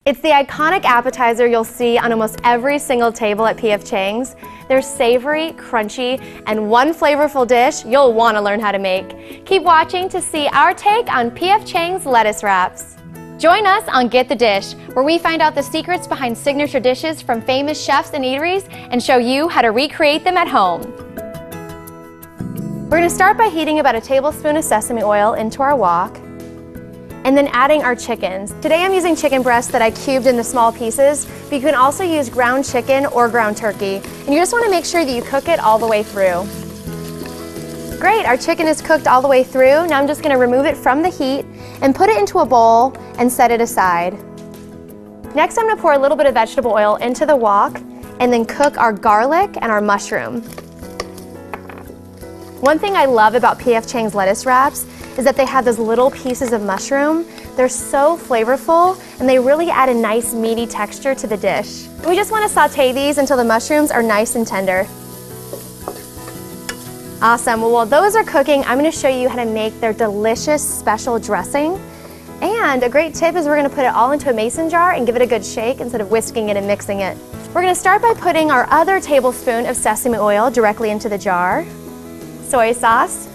It's the iconic appetizer you'll see on almost every single table at P.F. Chang's. They're savory, crunchy, and one flavorful dish you'll want to learn how to make. Keep watching to see our take on P.F. Chang's lettuce wraps. Join us on Get the Dish, where we find out the secrets behind signature dishes from famous chefs and eateries and show you how to recreate them at home. We're going to start by heating about a tablespoon of sesame oil into our wok, and then adding our chickens. Today I'm using chicken breasts that I cubed into small pieces, but you can also use ground chicken or ground turkey. And you just want to make sure that you cook it all the way through. Great, our chicken is cooked all the way through. Now I'm just going to remove it from the heat and put it into a bowl and set it aside. Next I'm going to pour a little bit of vegetable oil into the wok and then cook our garlic and our mushroom. One thing I love about P.F. Chang's lettuce wraps is that they have those little pieces of mushroom. They're so flavorful and they really add a nice meaty texture to the dish. And we just want to saute these until the mushrooms are nice and tender. Awesome, well while those are cooking, I'm going to show you how to make their delicious special dressing. And a great tip is we're going to put it all into a mason jar and give it a good shake instead of whisking it and mixing it. We're going to start by putting our other tablespoon of sesame oil directly into the jar. Soy sauce,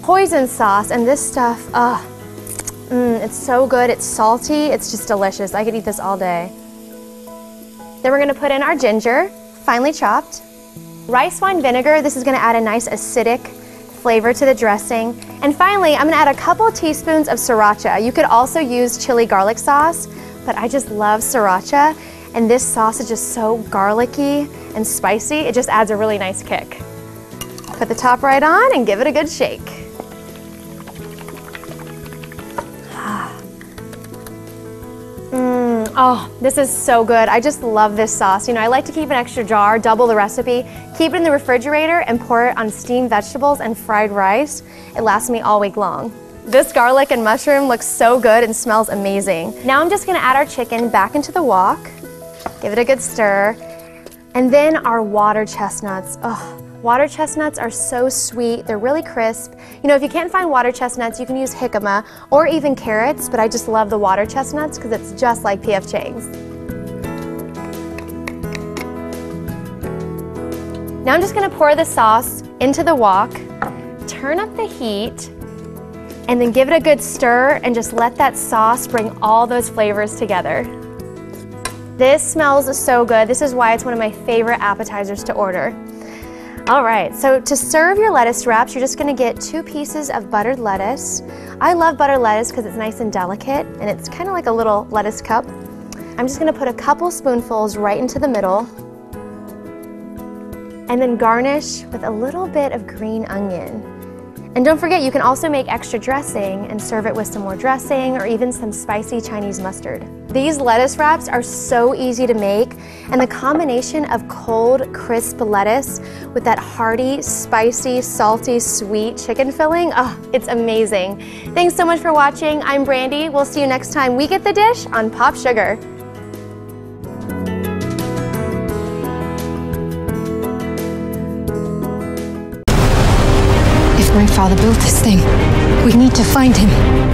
hoisin sauce, and this stuff, it's so good. It's salty, it's just delicious. I could eat this all day. Then we're gonna put in our ginger, finely chopped. Rice wine vinegar, this is gonna add a nice acidic flavor to the dressing. And finally, I'm gonna add a couple teaspoons of sriracha. You could also use chili garlic sauce, but I just love sriracha, and this sauce is just so garlicky and spicy, it just adds a really nice kick. Put the top right on and give it a good shake. Oh, this is so good. I just love this sauce. You know, I like to keep an extra jar, double the recipe, keep it in the refrigerator, and pour it on steamed vegetables and fried rice. It lasts me all week long. This garlic and mushroom looks so good and smells amazing. Now I'm just gonna add our chicken back into the wok, give it a good stir, and then our water chestnuts. Oh, water chestnuts are so sweet, they're really crisp. You know, if you can't find water chestnuts, you can use jicama or even carrots, but I just love the water chestnuts because it's just like P.F. Chang's. Now I'm just gonna pour the sauce into the wok, turn up the heat, and then give it a good stir and just let that sauce bring all those flavors together. This smells so good. This is why it's one of my favorite appetizers to order. All right, so to serve your lettuce wraps, you're just gonna get 2 pieces of buttered lettuce. I love buttered lettuce because it's nice and delicate, and it's kind of like a little lettuce cup. I'm just gonna put a couple spoonfuls right into the middle, and then garnish with a little bit of green onion. And don't forget, you can also make extra dressing and serve it with some more dressing or even some spicy Chinese mustard. These lettuce wraps are so easy to make, and the combination of cold, crisp lettuce with that hearty, spicy, salty, sweet chicken filling, it's amazing. Thanks so much for watching. I'm Brandy. We'll see you next time we get the dish on Pop Sugar. My father built this thing. We need to find him.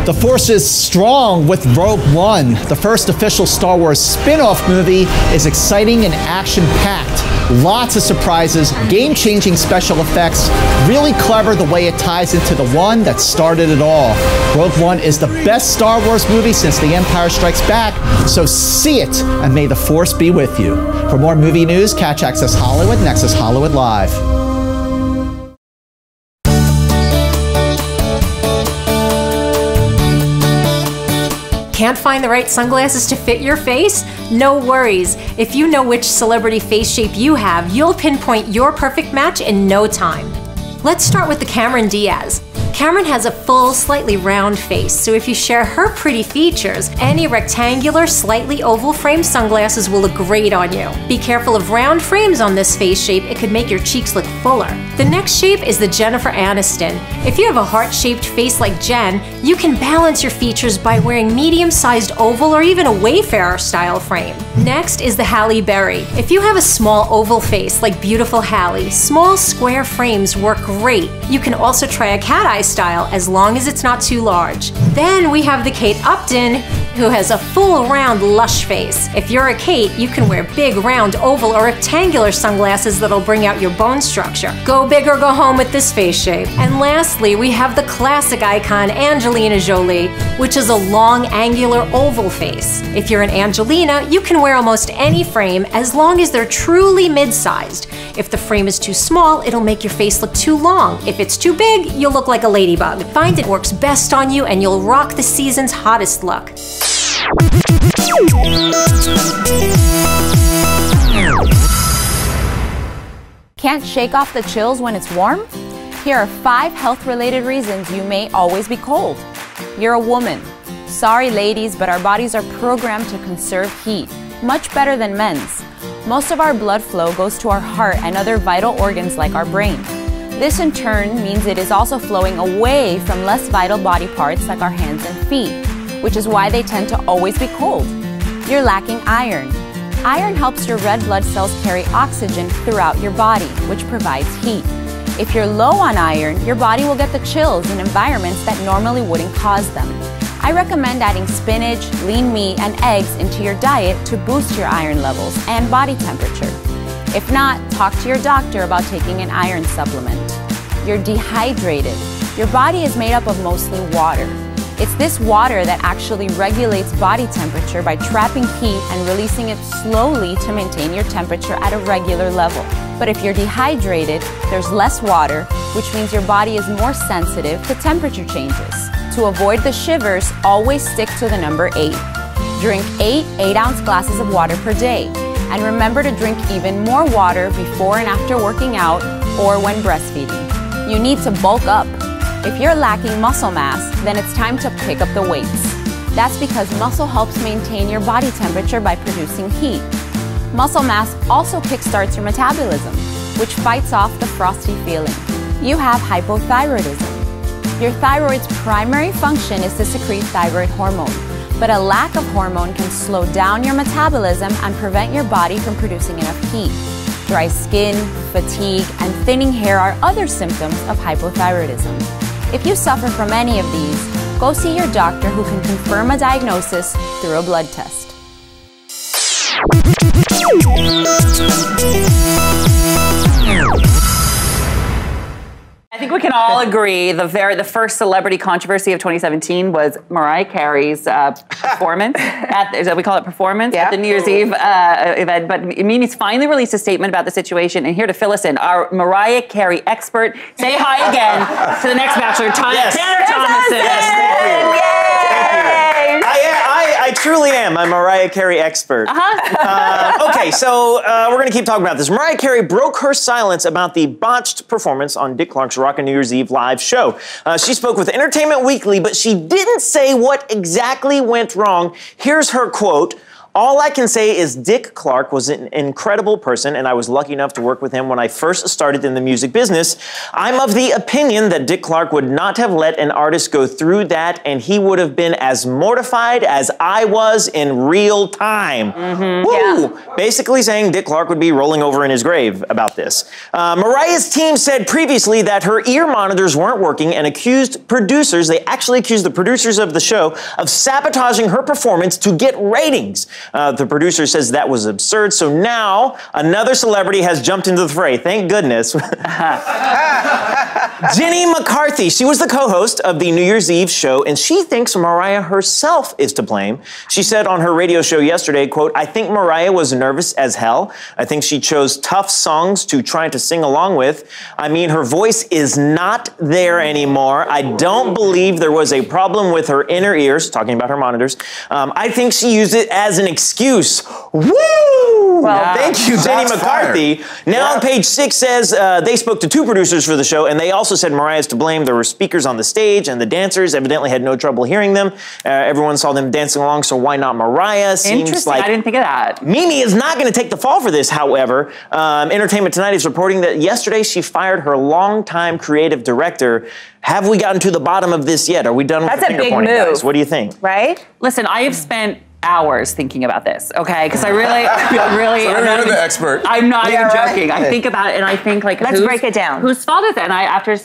The Force is strong with Rogue One. The first official Star Wars spin-off movie is exciting and action-packed. Lots of surprises, game-changing special effects, really clever the way it ties into the one that started it all. Rogue One is the best Star Wars movie since The Empire Strikes Back, so see it, and may the Force be with you. For more movie news, catch Access Hollywood and Access Hollywood Live. Can't find the right sunglasses to fit your face? No worries. If you know which celebrity face shape you have, you'll pinpoint your perfect match in no time. Let's start with the Cameron Diaz. Cameron has a full, slightly round face, so if you share her pretty features, any rectangular, slightly oval frame sunglasses will look great on you. Be careful of round frames on this face shape, it could make your cheeks look fuller. The next shape is the Jennifer Aniston. If you have a heart-shaped face like Jen, you can balance your features by wearing medium-sized oval or even a Wayfarer-style frame. Next is the Halle Berry. If you have a small oval face like beautiful Halle, small square frames work great. You can also try a cat eye style as long as it's not too large. Then we have the Kate Upton. who has a full, round, lush face. If you're a Kate, you can wear big, round, oval, or rectangular sunglasses that'll bring out your bone structure. Go big or go home with this face shape. And lastly, we have the classic icon Angelina Jolie, which is a long, angular, oval face. If you're an Angelina, you can wear almost any frame as long as they're truly mid-sized. If the frame is too small, it'll make your face look too long. If it's too big, you'll look like a ladybug. Find it works best on you and you'll rock the season's hottest look. Can't shake off the chills when it's warm? Here are 5 health-related reasons you may always be cold. You're a woman. Sorry ladies, but our bodies are programmed to conserve heat, much better than men's. Most of our blood flow goes to our heart and other vital organs like our brain. This in turn means it is also flowing away from less vital body parts like our hands and feet, which is why they tend to always be cold. You're lacking iron. Iron helps your red blood cells carry oxygen throughout your body, which provides heat. If you're low on iron, your body will get the chills in environments that normally wouldn't cause them. I recommend adding spinach, lean meat, and eggs into your diet to boost your iron levels and body temperature. If not, talk to your doctor about taking an iron supplement. You're dehydrated. Your body is made up of mostly water. It's this water that actually regulates body temperature by trapping heat and releasing it slowly to maintain your temperature at a regular level. But if you're dehydrated, there's less water, which means your body is more sensitive to temperature changes. To avoid the shivers, always stick to the number 8. Drink 8 8-ounce glasses of water per day. And remember to drink even more water before and after working out or when breastfeeding. You need to bulk up. If you're lacking muscle mass, then it's time to pick up the weights. That's because muscle helps maintain your body temperature by producing heat. Muscle mass also kickstarts your metabolism, which fights off the frosty feeling. You have hypothyroidism. Your thyroid's primary function is to secrete thyroid hormone, but a lack of hormone can slow down your metabolism and prevent your body from producing enough heat. Dry skin, fatigue, and thinning hair are other symptoms of hypothyroidism. If you suffer from any of these, go see your doctor who can confirm a diagnosis through a blood test. I think we can all agree the first celebrity controversy of 2017 was Mariah Carey's performance. We call it performance at the New Year's Eve event. But Mimi's finally released a statement about the situation, and here to fill us in, our Mariah Carey expert. Say hi again to the next Bachelor, Tanner Thomason. Thank you. I truly am. I'm a Mariah Carey expert. Okay, so we're going to keep talking about this. Mariah Carey broke her silence about the botched performance on Dick Clark's Rockin' New Year's Eve live show. She spoke with Entertainment Weekly, but she didn't say what exactly went wrong. Here's her quote. All I can say is Dick Clark was an incredible person, and I was lucky enough to work with him when I first started in the music business. I'm of the opinion that Dick Clark would not have let an artist go through that, and he would have been as mortified as I was in real time. Woo! Yeah. Basically saying Dick Clark would be rolling over in his grave about this. Mariah's team said previously that her ear monitors weren't working and accused producers, they actually accused the producers of the show of sabotaging her performance to get ratings. The producer says that was absurd, so now another celebrity has jumped into the fray. Thank goodness. Jenny McCarthy, she was the co-host of the New Year's Eve show, and she thinks Mariah herself is to blame. She said on her radio show yesterday, quote, I think Mariah was nervous as hell. I think she chose tough songs to try to sing along with. I mean, her voice is not there anymore. I don't believe there was a problem with her inner ears, talking about her monitors. I think she used it as an excuse. Woo! Well, thank you, Jenny McCarthy. Now on page 6 says they spoke to 2 producers for the show, and they also said Mariah's to blame. There were speakers on the stage, and the dancers evidently had no trouble hearing them. Everyone saw them dancing along, so why not Mariah? Seems like I didn't think of that. Mimi is not going to take the fall for this, however. Entertainment Tonight is reporting that yesterday she fired her longtime creative director. Have we gotten to the bottom of this yet? Are we done with the finger pointing, guys? What do you think? Right? Listen, I have spent hours thinking about this, okay? Because I really, So you're the expert. I'm not even joking. Right. I think about it and I think like, let's break it down. Whose fault is it? And after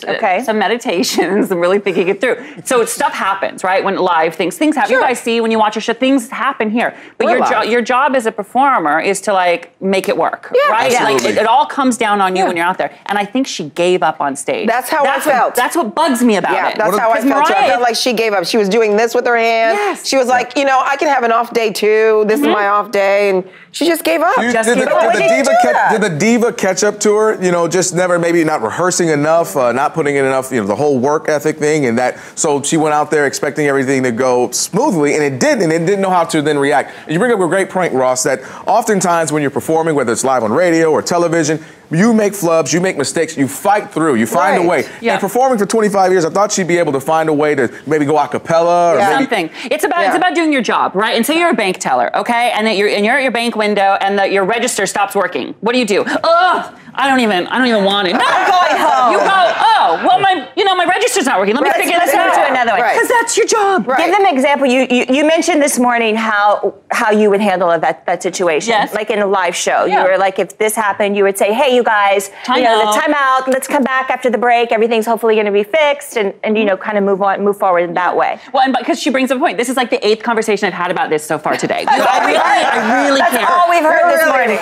some meditations, I'm really thinking it through. So stuff happens, right? When live things happen. Sure. You guys see when you watch a show, things happen here. But your job as a performer is to like make it work, right? Absolutely. Like it all comes down on you when you're out there. And I think she gave up on stage. That's how I felt. That's what bugs me about it. That's how I felt. I felt like she gave up. She was doing this with her hand. Yes. She was like, you know, I can have an off day too. This is my off day, and she just gave up. Did the diva catch up to her? You know, just never, maybe not rehearsing enough, not putting in enough, you know, the whole work ethic thing, and that. So she went out there expecting everything to go smoothly, and it didn't, and it didn't know how to then react. And you bring up a great point, Ross, that oftentimes when you're performing, whether it's live on radio or television, you make flubs, you make mistakes, you fight through, you find a way. And performing for 25 years, I thought she'd be able to find a way to maybe go a cappella or maybe something. It's about doing your job, right? And say you're a bank teller, okay? And that you're at your bank window and your register stops working. What do? Ugh, I don't even want it. No, I'm going home. You go, well my register's not working. Let me figure this out. To another one. Because that's your job. Right. Give them an example. You mentioned this morning how you would handle that situation. Yes. Like in a live show. Yeah. You were like, if this happened, you would say, hey, you guys, time out. Let's come back after the break. Everything's hopefully going to be fixed, and you know, kind of move forward in that way. Well, and because she brings up a point. This is like the 8th conversation I've had about this so far today. I really care. That's all we've heard this morning.